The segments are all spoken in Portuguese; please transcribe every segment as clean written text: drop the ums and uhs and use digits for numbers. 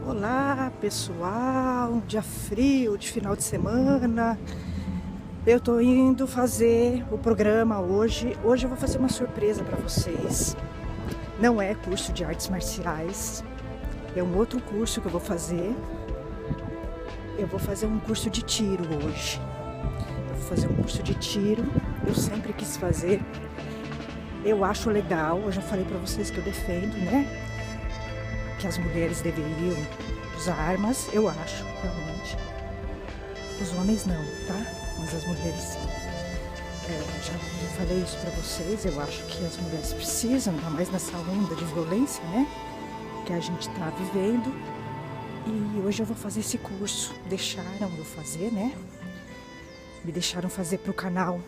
Olá, pessoal. Um dia frio de final de semana. Eu tô indo fazer o programa hoje. Hoje eu vou fazer uma surpresa para vocês. Não é curso de artes marciais. É um outro curso que eu vou fazer. Eu vou fazer um curso de tiro hoje. Eu vou fazer um curso de tiro. Eu sempre quis fazer. Eu acho legal. Eu já falei para vocês que eu defendo, né? Que as mulheres deveriam usar armas, eu acho, realmente. Os homens não, tá? Mas as mulheres sim. Já falei isso pra vocês, eu acho que as mulheres precisam, ainda mais nessa onda de violência, né? Que a gente tá vivendo. E hoje eu vou fazer esse curso. Deixaram eu fazer, né? Me deixaram fazer pro canal.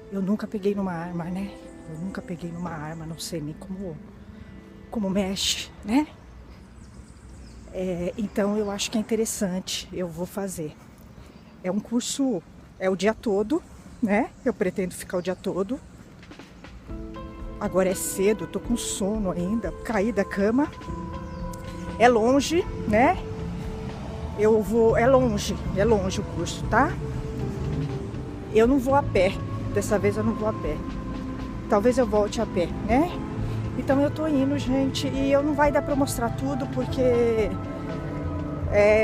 Eu nunca peguei numa arma, né? Eu nunca peguei numa arma, não sei nem como mexe, né? Então eu acho que é interessante, eu vou fazer. É um curso, é o dia todo, né? Eu pretendo ficar o dia todo. Agora é cedo, tô com sono ainda, caí da cama. É longe, né? É longe o curso, tá? Eu não vou a pé, dessa vez eu não vou a pé. Talvez eu volte a pé, né? Então eu tô indo, gente, e eu não vai dar pra mostrar tudo porque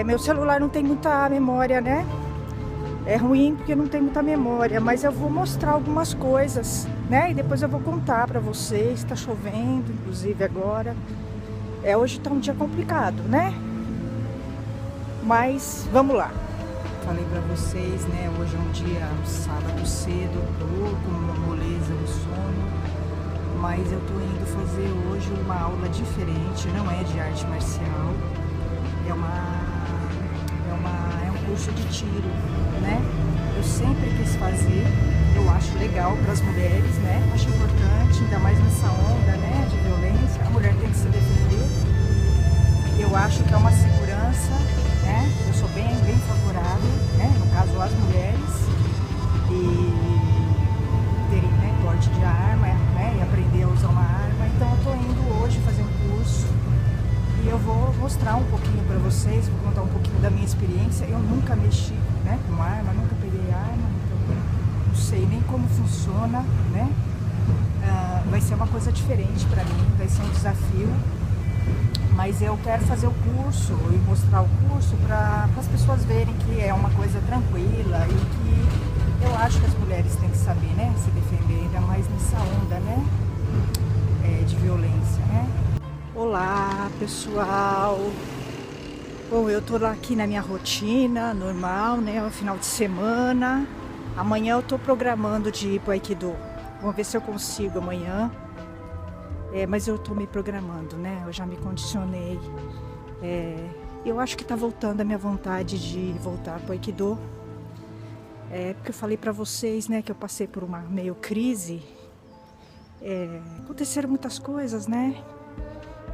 meu celular não tem muita memória, né? É ruim porque não tem muita memória, mas eu vou mostrar algumas coisas, né? E depois eu vou contar pra vocês. Tá chovendo, inclusive agora. Hoje tá um dia complicado, né? Mas vamos lá. Falei pra vocês, né? Hoje é um dia, um sábado cedo, tô com uma moleza no sono. Mas eu tô indo fazer hoje uma aula diferente, não é de arte marcial, é um curso de tiro, né? Eu sempre quis fazer, eu acho legal para as mulheres, né? Acho importante, ainda mais nessa onda, né, de violência, a mulher tem que se defender. Eu acho que é uma segurança, né? Eu sou bem favorável, né? No caso, as mulheres, e terem, né, porte de arma, né, e aprender a usar uma arma. Então eu tô indo hoje fazer um curso e eu vou mostrar um pouquinho para vocês, vou contar um pouquinho da minha experiência. Eu nunca mexi, né, com arma, nunca peguei arma, então não sei nem como funciona, né? Vai ser uma coisa diferente para mim, vai ser um desafio, mas eu quero fazer o curso e mostrar o curso para as pessoas verem que é uma coisa tranquila e que eu acho que as mulheres têm que saber, né, se defender, ainda mais nessa onda, né, de violência, né. Olá, pessoal. Bom, eu tô aqui na minha rotina normal, né, é o final de semana. Amanhã eu tô programando de ir pro Aikido. Vamos ver se eu consigo amanhã. Mas eu tô me programando, né, eu já me condicionei. Eu acho que tá voltando a minha vontade de voltar pro Aikido. Porque eu falei pra vocês, né, que eu passei por uma meio crise. Aconteceram muitas coisas, né,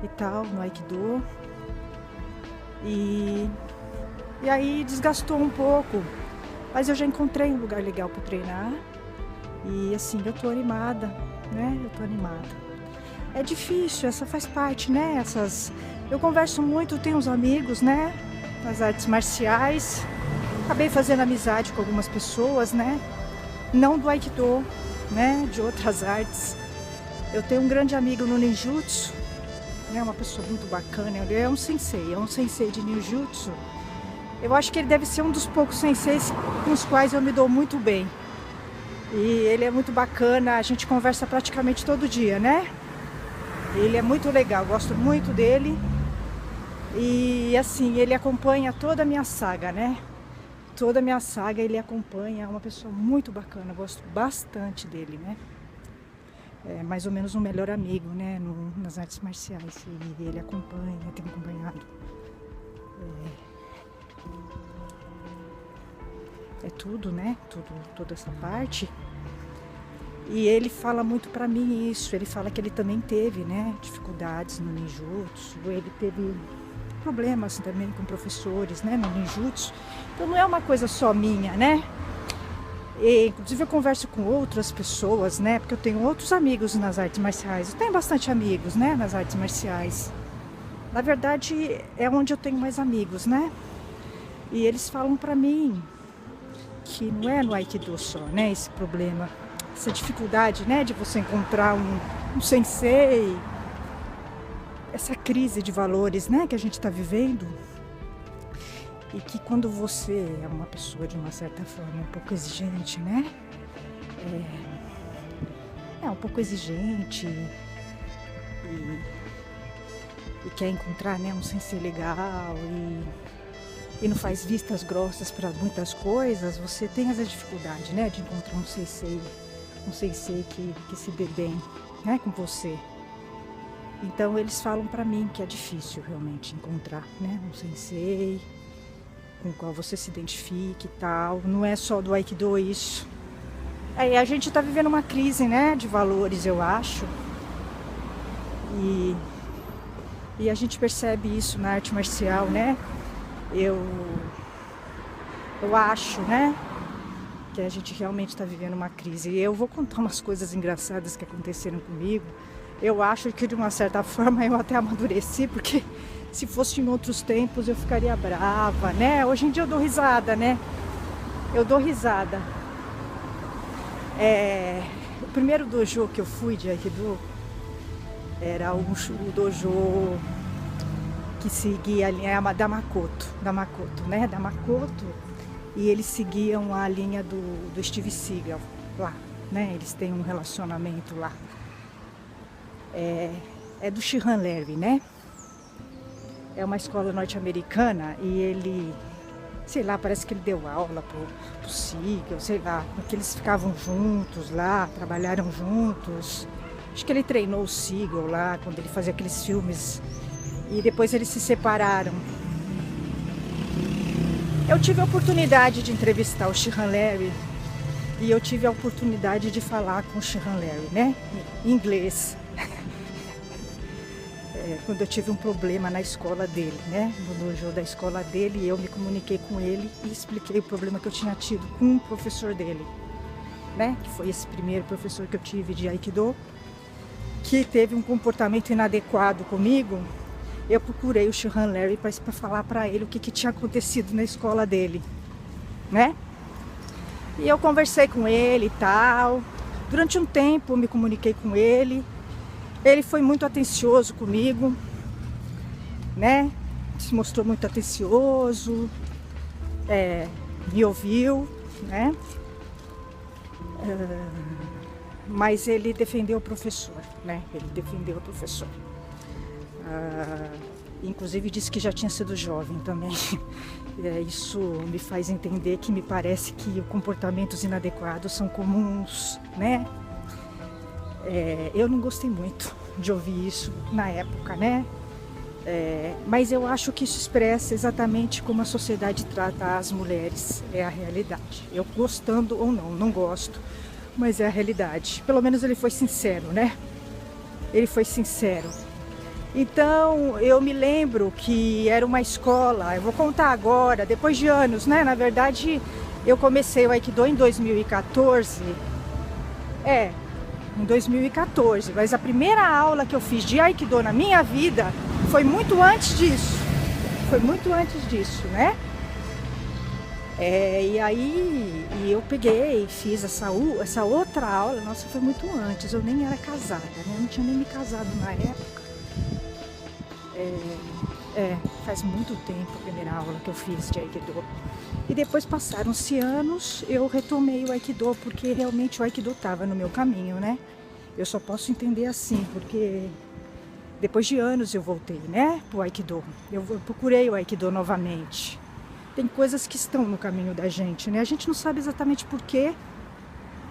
e tal, no Aikido. E aí desgastou um pouco. Mas eu já encontrei um lugar legal pra treinar. E assim, eu tô animada, né, eu tô animada. É difícil, essa faz parte, né, eu converso muito, tenho uns amigos, né, nas artes marciais. Acabei fazendo amizade com algumas pessoas, né? Não do Aikido, né? De outras artes. Eu tenho um grande amigo no Ninjutsu, né? Uma pessoa muito bacana. Ele é um sensei de Ninjutsu. Eu acho que ele deve ser um dos poucos senseis com os quais eu me dou muito bem. E ele é muito bacana, a gente conversa praticamente todo dia, né? Ele é muito legal, gosto muito dele. E assim, ele acompanha toda a minha saga, né? Toda a minha saga ele acompanha, é uma pessoa muito bacana, gosto bastante dele, né? É mais ou menos um melhor amigo, né, nas artes marciais, e ele acompanha, tem acompanhado. Tudo, né, toda essa parte. E ele fala muito pra mim isso, ele fala que ele também teve, né, dificuldades no ninjutsu, ele teve problemas também com professores, né, no ninjutsu. Então não é uma coisa só minha, né? E, inclusive eu converso com outras pessoas, né? Porque eu tenho outros amigos nas artes marciais. Eu tenho bastante amigos, né, nas artes marciais. Na verdade, é onde eu tenho mais amigos, né? E eles falam pra mim que não é no Aikido só, né? Esse problema, essa dificuldade, né? De você encontrar um sensei, essa crise de valores, né? Que a gente tá vivendo. E que quando você é uma pessoa de uma certa forma um pouco exigente, né? Um pouco exigente e quer encontrar, né, um sensei legal e não faz vistas grossas para muitas coisas, você tem essa dificuldade, né, de encontrar um sensei que se dê bem, né, com você. Então eles falam para mim que é difícil realmente encontrar, né, um sensei com o qual você se identifique e tal. Não é só do Aikido isso. Aí a gente está vivendo uma crise, né, de valores, eu acho. E a gente percebe isso na arte marcial, né? Eu acho, né, que a gente realmente está vivendo uma crise. E eu vou contar umas coisas engraçadas que aconteceram comigo. Eu acho que de uma certa forma eu até amadureci, porque se fosse em outros tempos eu ficaria brava, né? Hoje em dia eu dou risada, né? Eu dou risada. O primeiro dojo que eu fui de Aikido era o dojo que seguia a linha da Makoto, né? Da Makoto. E eles seguiam a linha do Steve Seagal lá, né? Eles têm um relacionamento lá. É do Shihan Levy, né? É uma escola norte-americana e ele, sei lá, parece que ele deu aula pro Seagal, sei lá, porque eles ficavam juntos lá, trabalharam juntos. Acho que ele treinou o Seagal lá, quando ele fazia aqueles filmes, e depois eles se separaram. Eu tive a oportunidade de entrevistar o Shihan Levy e eu tive a oportunidade de falar com o Shihan Levy, né, em inglês. Quando eu tive um problema na escola dele, né? No dojo da escola dele, eu me comuniquei com ele e expliquei o problema que eu tinha tido com um professor dele, né? Que foi esse primeiro professor que eu tive de Aikido, que teve um comportamento inadequado comigo. Eu procurei o Shihan Levy para falar para ele o que tinha acontecido na escola dele, né? E eu conversei com ele e tal. Durante um tempo eu me comuniquei com ele. Ele foi muito atencioso comigo, né? Se mostrou muito atencioso, me ouviu, né? Mas ele defendeu o professor, né? Ele defendeu o professor. Inclusive disse que já tinha sido jovem também. Isso me faz entender que me parece que comportamentos inadequados são comuns, né? Eu não gostei muito de ouvir isso na época, né? Mas eu acho que isso expressa exatamente como a sociedade trata as mulheres. É a realidade. Eu gostando ou não gosto, mas é a realidade. Pelo menos ele foi sincero, né? Ele foi sincero. Então, eu me lembro que era uma escola, eu vou contar agora, depois de anos, né? Na verdade, eu comecei o Aikido em 2014. Em 2014, mas a primeira aula que eu fiz de Aikido na minha vida foi muito antes disso. Né? E aí eu peguei e fiz essa outra aula. Nossa, foi muito antes, eu nem era casada, né? Eu não tinha nem me casado na época. Faz muito tempo a primeira aula que eu fiz de Aikido. E depois passaram-se anos, eu retomei o Aikido, porque realmente o Aikido estava no meu caminho, né? Eu só posso entender assim, porque depois de anos eu voltei, né, pro Aikido. Eu procurei o Aikido novamente. Tem coisas que estão no caminho da gente, né? A gente não sabe exatamente porquê,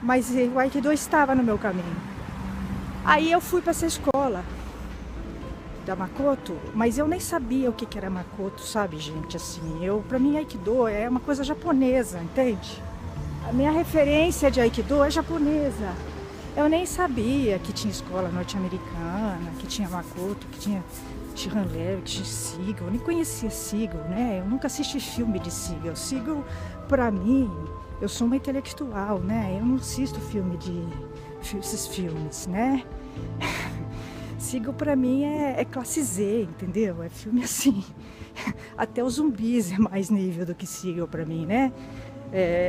mas o Aikido estava no meu caminho. Aí eu fui para essa escola da Makoto, mas eu nem sabia o que era Makoto, sabe, gente? Assim, pra mim Aikido é uma coisa japonesa, entende? A minha referência de Aikido é japonesa. Eu nem sabia que tinha escola norte-americana, que tinha Makoto, que tinha Shihan Levy, que tinha Seagal. Eu nem conhecia Seagal, né? Eu nunca assisti filme de Seagal. Seagal, pra mim, eu sou uma intelectual, né? Eu não assisto esses filmes, né? Seagal pra mim é classe Z, entendeu? É filme assim. Até os zumbis é mais nível do que Seagal pra mim, né?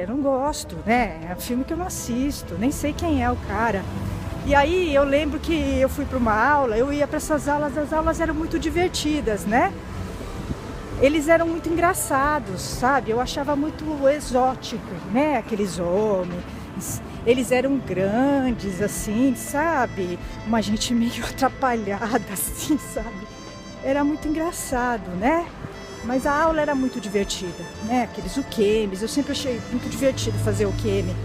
Não gosto, né? É um filme que eu não assisto, nem sei quem é o cara. E aí eu lembro que eu fui para uma aula, eu ia para essas aulas, as aulas eram muito divertidas, né? Eles eram muito engraçados, sabe? Eu achava muito exótico, né? Aqueles homens, eles eram grandes, assim, sabe? Uma gente meio atrapalhada, assim, sabe? Era muito engraçado, né? Mas a aula era muito divertida, né? Aqueles ukemes, eu sempre achei muito divertido fazer ukeme.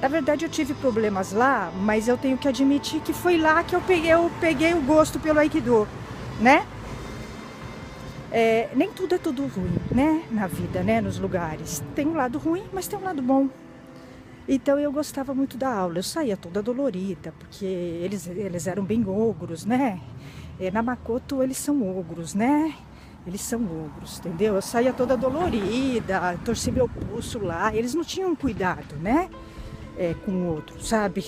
Na verdade eu tive problemas lá, mas eu tenho que admitir que foi lá que eu peguei o gosto pelo Aikido, né? Nem tudo é tudo ruim, né? Na vida, né? Nos lugares. Tem um lado ruim, mas tem um lado bom. Então eu gostava muito da aula, eu saía toda dolorida, porque eles eram bem ogros, né? Na Makoto eles são ogros, né? Eles são ogros, entendeu? Eu saía toda dolorida, torci meu pulso lá. Eles não tinham cuidado, né? Com o outro, sabe?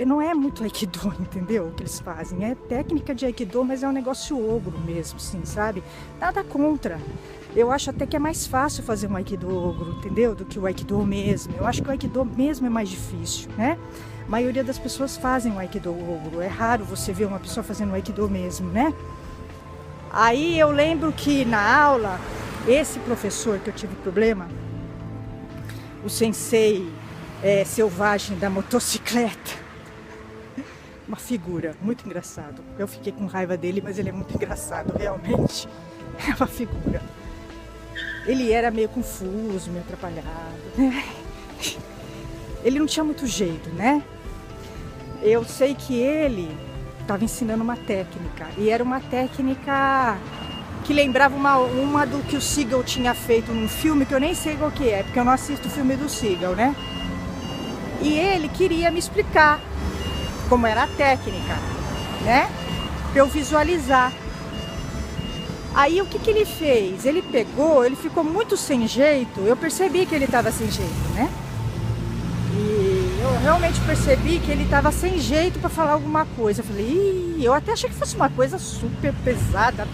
Não é muito Aikido, entendeu? O que eles fazem. É técnica de Aikido, mas é um negócio ogro mesmo, assim, sabe? Nada contra. Eu acho até que é mais fácil fazer um Aikido ogro, entendeu? Do que o Aikido mesmo. Eu acho que o Aikido mesmo é mais difícil, né? A maioria das pessoas fazem o Aikido ogro. É raro você ver uma pessoa fazendo o Aikido mesmo, né? Aí eu lembro que na aula, esse professor que eu tive problema, o sensei selvagem da motocicleta, uma figura muito engraçado. Eu fiquei com raiva dele, mas ele é muito engraçado, realmente. É uma figura. Ele era meio confuso, meio atrapalhado, né? Ele não tinha muito jeito, né? Eu sei que ele estava ensinando uma técnica, e era uma técnica que lembrava uma do que o Seagal tinha feito num filme, que eu nem sei qual que é, porque eu não assisto o filme do Seagal, né? E ele queria me explicar como era a técnica, né? Para eu visualizar. Aí o que ele fez? Ele ficou muito sem jeito, eu percebi que ele estava sem jeito, né? E eu realmente percebi que ele estava sem jeito para falar alguma coisa. Eu falei, eu até achei que fosse uma coisa super pesada.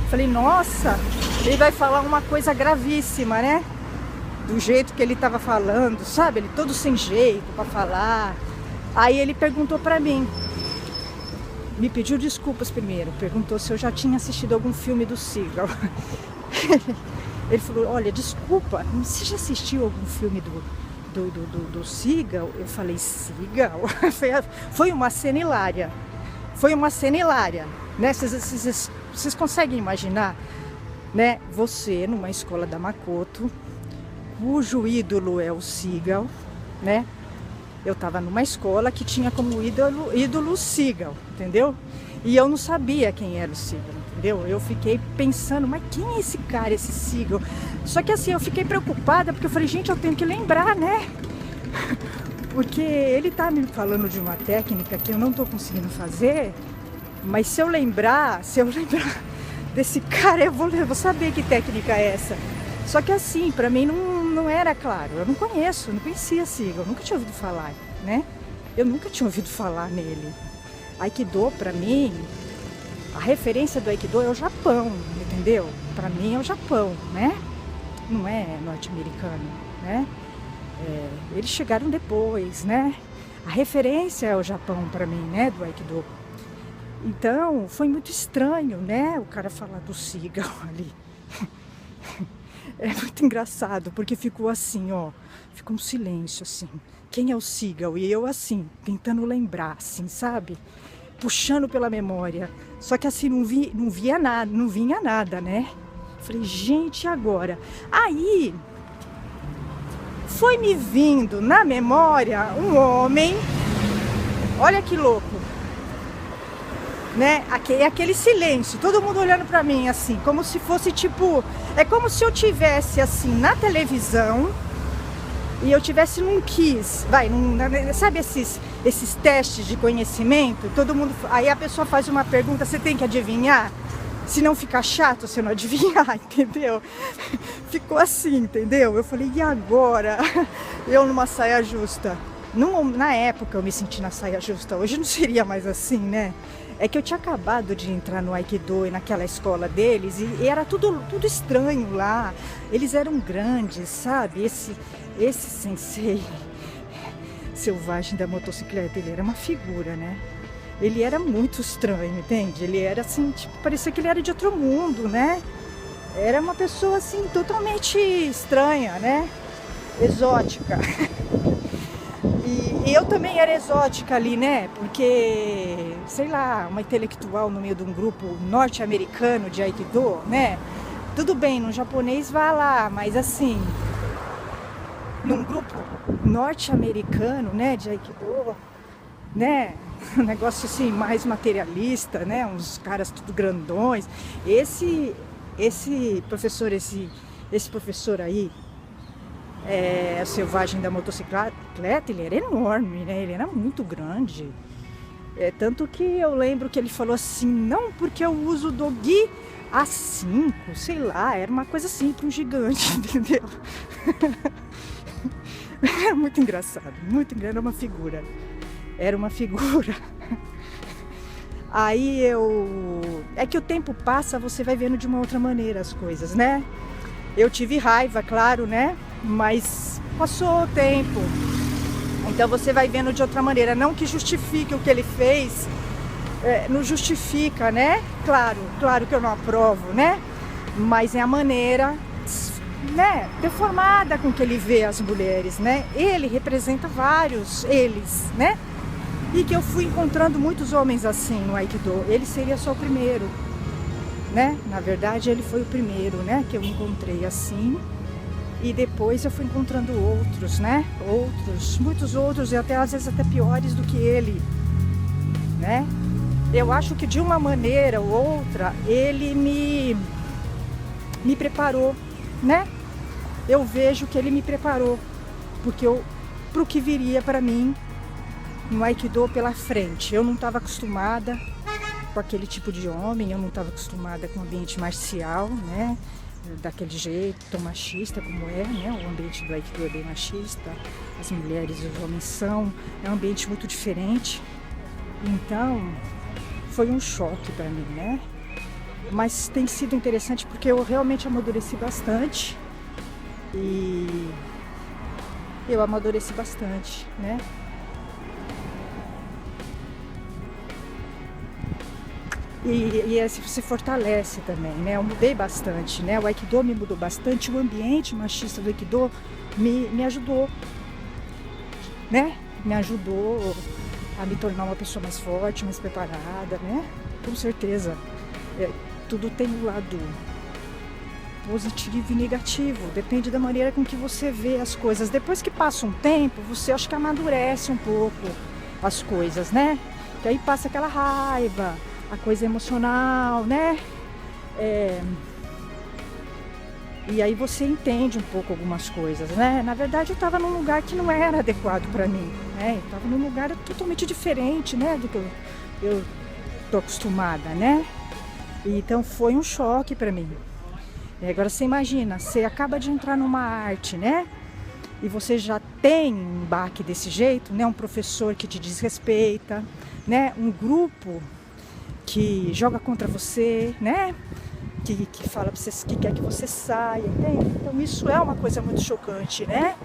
Falei, nossa, ele vai falar uma coisa gravíssima, né? Do jeito que ele estava falando, sabe? Ele todo sem jeito para falar. Aí ele perguntou para mim, me pediu desculpas primeiro, perguntou se eu já tinha assistido algum filme do Seagal. Ele falou, olha, desculpa, você já assistiu algum filme do Seagal? Eu falei, Seagal? Foi uma cena hilária. Foi uma cena hilária, né? Vocês conseguem imaginar, né? Você numa escola da Makoto, cujo ídolo é o Seagal, né? Eu estava numa escola que tinha como ídolo o Seagal, entendeu? E eu não sabia quem era o Seagal, entendeu? Eu fiquei pensando, mas quem é esse cara, esse Seagal? Só que assim, eu fiquei preocupada, porque eu falei, gente, eu tenho que lembrar, né? Porque ele tá me falando de uma técnica que eu não tô conseguindo fazer, mas se eu lembrar desse cara, eu vou saber que técnica é essa. Só que assim, pra mim não era claro, eu não conhecia Seagal, nunca tinha ouvido falar, né? Eu nunca tinha ouvido falar nele. Aikido, pra mim, a referência do Aikido é o Japão, entendeu? Pra mim é o Japão, né? Não é norte-americano, né? Eles chegaram depois, né? A referência é o Japão pra mim, né? Do Aikido. Então, foi muito estranho, né? O cara falar do Seagal ali. É muito engraçado, porque ficou assim, ó, ficou um silêncio, assim. Quem é o Seagal? E eu, assim, tentando lembrar, assim, sabe? Puxando pela memória. Só que, assim, não vinha nada, né? Falei, gente, e agora? Aí, foi me vindo na memória um homem, olha que louco, né? Aquele silêncio, todo mundo olhando pra mim assim, como se fosse tipo, é como se eu tivesse assim na televisão e eu tivesse num quiz, sabe esses testes de conhecimento, todo mundo, aí a pessoa faz uma pergunta, você tem que adivinhar, se não ficar chato se eu não adivinhar, entendeu? Ficou assim, entendeu? Eu falei, e agora? Eu numa saia justa, Na época eu me senti na saia justa, hoje não seria mais assim, né? É que eu tinha acabado de entrar no Aikido e naquela escola deles e era tudo estranho lá. Eles eram grandes, sabe? Esse sensei selvagem da motocicleta, ele era uma figura, né? Ele era muito estranho, entende? Ele era assim, tipo, parecia que ele era de outro mundo, né? Era uma pessoa assim, totalmente estranha, né? Exótica. E eu também era exótica ali, né? Porque, sei lá, uma intelectual no meio de um grupo norte-americano de Aikido, né? Tudo bem, no japonês vá lá, mas assim, num grupo norte-americano, né, de Aikido, né? Um negócio assim, mais materialista, né? Uns caras tudo grandões. Esse professor aí, o selvagem da motocicleta, ele era enorme, né? Ele era muito grande. Tanto que eu lembro que ele falou assim, não, porque eu uso Dogi A5, sei lá, era uma coisa assim para um gigante, entendeu? Era muito engraçado, era uma figura. Era uma figura. Aí é que o tempo passa, você vai vendo de uma outra maneira as coisas, né? Eu tive raiva, claro, né? Mas passou o tempo. Então você vai vendo de outra maneira. Não que justifique o que ele fez, não justifica, né? Claro que eu não aprovo, né? Mas é a maneira, né, deformada com que ele vê as mulheres, né? Ele representa vários eles, né? E que eu fui encontrando muitos homens assim no Aikido. Ele seria só o primeiro, né? Na verdade, ele foi o primeiro, né, que eu encontrei assim. E depois eu fui encontrando outros, né? Muitos outros, e até às vezes até piores do que ele, né? Eu acho que de uma maneira ou outra ele me preparou, né? Eu vejo que ele me preparou, porque pro que viria para mim no Aikido pela frente. Eu não estava acostumada com aquele tipo de homem, eu não estava acostumada com o ambiente marcial, né? Daquele jeito, tão machista como é, né? O ambiente do Aikido é bem machista, as mulheres e os homens é um ambiente muito diferente. Então, foi um choque para mim, né? Mas tem sido interessante porque eu realmente amadureci bastante. E eu amadureci bastante, né? E se fortalece também, né? Eu mudei bastante, né? O Aikido me mudou bastante, o ambiente machista do Aikido me ajudou, né? Me ajudou a me tornar uma pessoa mais forte, mais preparada, né? Com certeza. Tudo tem um lado positivo e negativo, depende da maneira com que você vê as coisas. Depois que passa um tempo, você acho que amadurece um pouco as coisas, né? Que aí passa aquela raiva, a coisa emocional, né? E aí você entende um pouco algumas coisas, né? Na verdade eu estava num lugar que não era adequado para mim, né? Eu estava num lugar totalmente diferente, né? Do que eu tô acostumada, né? Então foi um choque para mim. Agora você imagina, você acaba de entrar numa arte, né? E você já tem um baque desse jeito, né? Um professor que te desrespeita, né? Um grupo que joga contra você, né? Que fala pra você que quer que você saia, entende? Então isso é uma coisa muito chocante, né?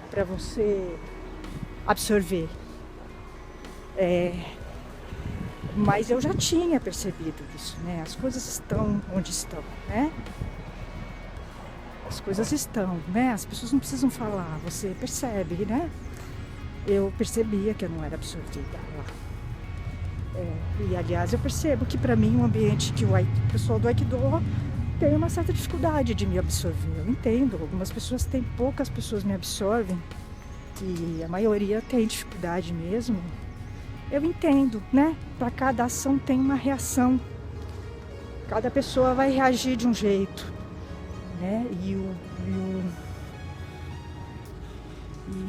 Pra você absorver. Mas eu já tinha percebido isso, né? As coisas estão onde estão, né? As coisas estão, né? As pessoas não precisam falar, você percebe, né? Eu percebia que eu não era absorvida lá. E aliás eu percebo que para mim o ambiente que o pessoal do Aikido tem uma certa dificuldade de me absorver. Eu entendo, algumas pessoas têm, poucas pessoas me absorvem, que a maioria tem dificuldade mesmo. Eu entendo, né? Para cada ação tem uma reação. Cada pessoa vai reagir de um jeito, né? E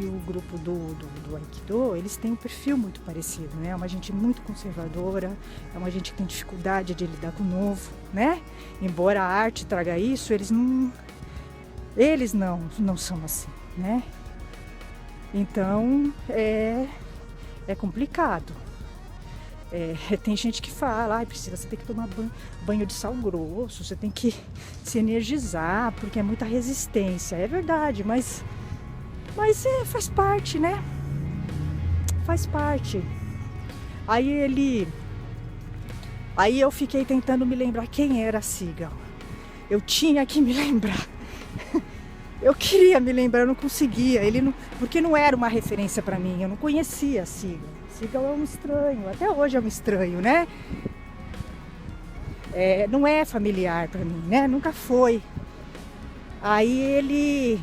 o grupo do Aikido, eles têm um perfil muito parecido, né? É uma gente muito conservadora, é uma gente que tem dificuldade de lidar com o novo, né? Embora a arte traga isso, eles não são assim, né? Então é complicado. Tem gente que fala, ai Priscila, você tem que tomar banho de sal grosso, você tem que se energizar, porque é muita resistência. É verdade, mas faz parte, né? Faz parte. Aí eu fiquei tentando me lembrar quem era Seagal. Eu tinha que me lembrar. Eu queria me lembrar, eu não conseguia. Porque não era uma referência pra mim, eu não conhecia Seagal. Seagal é um estranho, até hoje é um estranho, né? Não é familiar pra mim, né? Nunca foi. Aí ele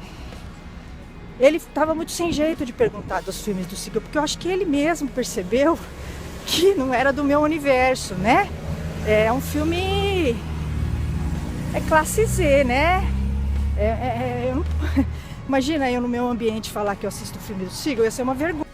estava muito sem jeito de perguntar dos filmes do Seagal, porque eu acho que ele mesmo percebeu que não era do meu universo, né? É um filme classe Z, né? Imagina eu no meu ambiente falar que eu assisto filme do Seagal, ia ser uma vergonha.